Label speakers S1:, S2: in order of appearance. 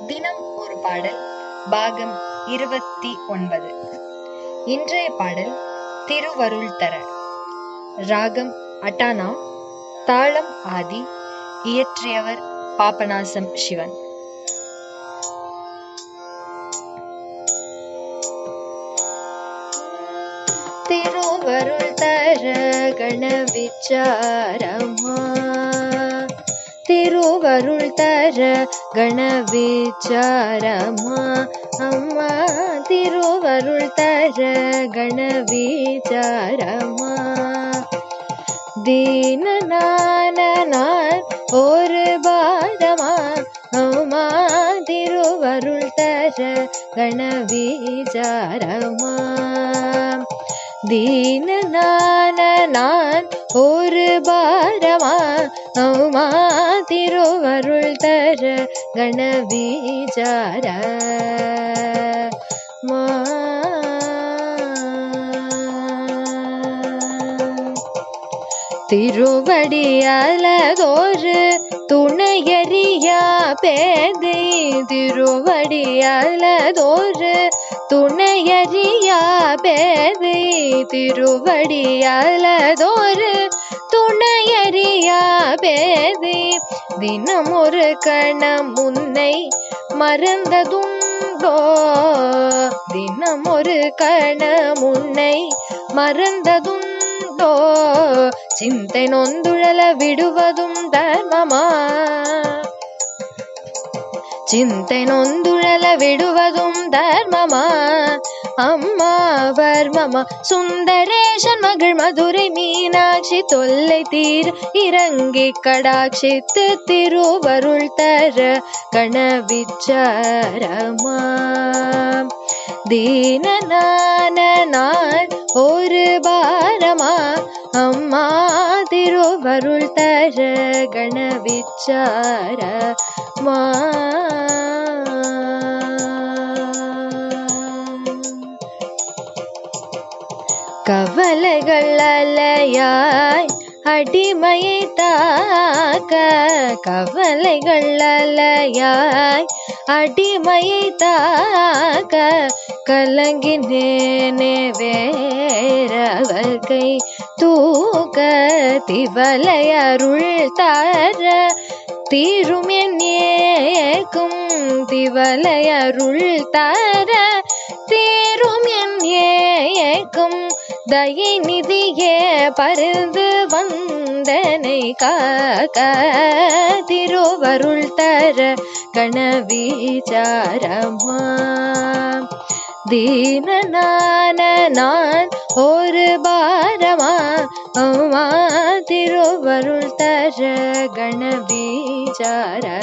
S1: தினம் ஒரு பாடல் பாகம் 29. இன்றைய பாடல் திருவருள் தர. ராகம் அட்டானா, தாளம் ஆதி. இயற்றியவர் பாபநாசம் சிவன். திருவருள் தர கண விசாரமா, திருவருள் தர கண விசாரமா அம்மா, திருவருள் தர கண விசாரமா. தீனனான நான் ஒரு பாரமா அம்மா, திருவருள் தர கண விசாரமா. தீனனான நான் ஒரு பாரமா அம்மா, திருவருள் தர கண விசாரமா. திருவடியாலதோரு துணையறியா பேதை, திருவடியாலதோரு துணையறியா பேதை, திருவடியாலதோரு துணையறியா பேதை. தினம் ஒரு கணம் உன்னை மறந்ததுண்டோ, தினம் ஒரு கணம் உன்னை மறந்ததுண்டோ, சிந்தை நொந்துழல விடுவதும் தர்மமா, சிந்தை நொந்துழல விடுவதும் தர்மமா அம்மா வர்மமா. சுந்தரேஷன் மகள் மதுரை மீனாட்சி தொல்லை தீர் இறங்கி கடாட்சித்து திருவருள் தர கண விசாரமா. தீனனான நான் ஒரு பாரமா அம்மா, திருவருள் தர கண விசாரமா. கவலைகள் அலையாய் அடிமையை தாக்க, கவலைகள் அலையாய் அடிமையை தாக்க, கலங்கினேனே வேறவர் கை தூக்க, திவலை அருள் தர தீரும் என் ஏக்கும், திவலை அருள் தர தீரும் என் ஏக்கும், தயை நிதியே பருந்து வந்தனை காக்க, திருவருள் தர கண விசாரமா. தீனனான நான் ஒரு பாரமா அம்மா, திருவருள் தர கண விசாரமா.